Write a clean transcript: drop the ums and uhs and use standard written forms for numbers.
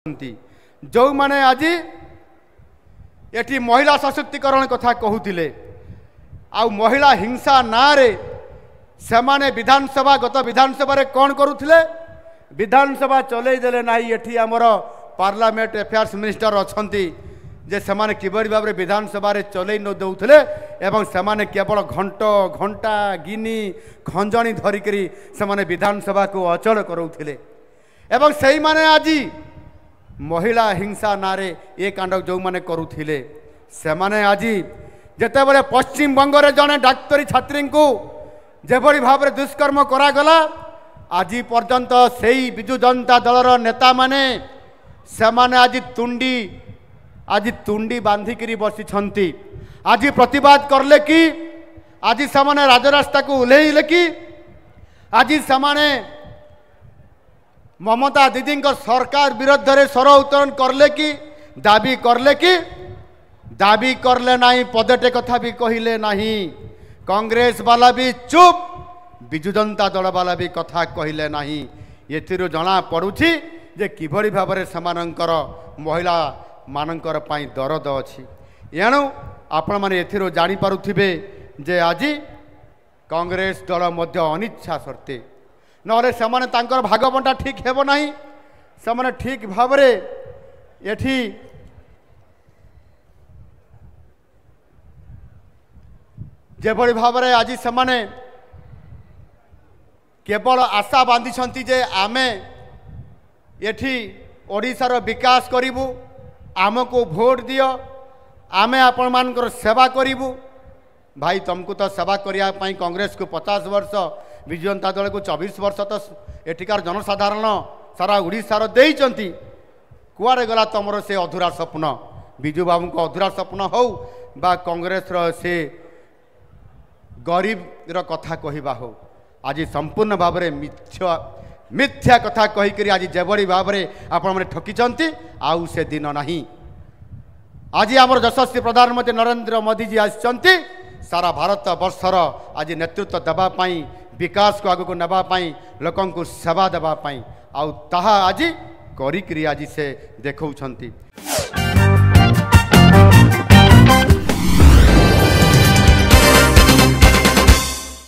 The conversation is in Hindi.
जो माने आज एटी महिला सशक्तिकरण कथा कहूतिले आ महिला हिंसा नारे से माने विधानसभा गत विधानसभा रे कौन करुथिले विधानसभा चलै देले नाही। एठी हमर पार्लियामेंट अफेयर्स मिनिस्टर अछंती जे समाने किबरी भाव रे विधानसभा रे चलै न दउथिले एवं समाने केवल घंटा गिनी खंजणी धरिकरी समाने विधानसभा को अचल करउथिले एवं सही माने आजी महिला हिंसा नारे ए कांड जो माने करुथिले से माने आजी जेते बेले पश्चिम बंग रे जने डाक्तरी छात्री को जेभली भाव रे दुष्कर्म करा गला आज पर्यंत सेई बिजु जनता दलर नेता माने से माने आज तुंडी बांधिकी बसी आज प्रतिवाद करले कि आज से माने राजरास्ता को उल्हेले कि आज से माने ममता दीदी सरकार विरुद्ध रे स्वर उत्तोलन करले कि दाबी करले नहीं पदेटे कथा भी कहले नहीं। कांग्रेस वाला भी चुप बिजु जनता दल वाला भी कथा कहले नहीं। ये जना पड़ुछि जे किभली भाव में समानंकर महिला मानंकर पाई दरद अछि। एणु आपण माने एथिरो जानि पारुथिबे जे आज कांग्रेस दल मध्य अनिच्छा सर्ते नहले सेमाने तांकर भागबंटा ठीक हेबो नाही। सेमाने ठीक भाव रे एठी जेभली भाव रे आज सेमाने केवल आशा बांधी जे आमे एठी ओडिशार विकास करिबु आमको भोट दियो आमे आपण मानकर सेवा करिबु। भाई तुमको तो सेवा करिया पई कांग्रेस को 50 वर्ष विजु जनता दल को 24 वर्ष तो एठिकार जनसाधारण सारा उड़ीसार देइचंती कुआरे गला तुमर से अधूरा स्वप्न विजु बाबू को अधूरा स्वप्न हो बा कांग्रेस से गरीब कथा कहवा हो आज संपूर्ण भाव में मिथ्या कथा कहीकि आज जेभली भाव में आपण मैंने ठकिचंती आउ से दिन नहीं। आज आम यशस्वी प्रधानमंत्री नरेंद्र मोदी जी आसचंती सारा भारत वर्षर आज नेतृत्व देवाई विकास को आगक नापाई लोक सेवा देवाई आउ ताहा आज करी आज से देखौछंती।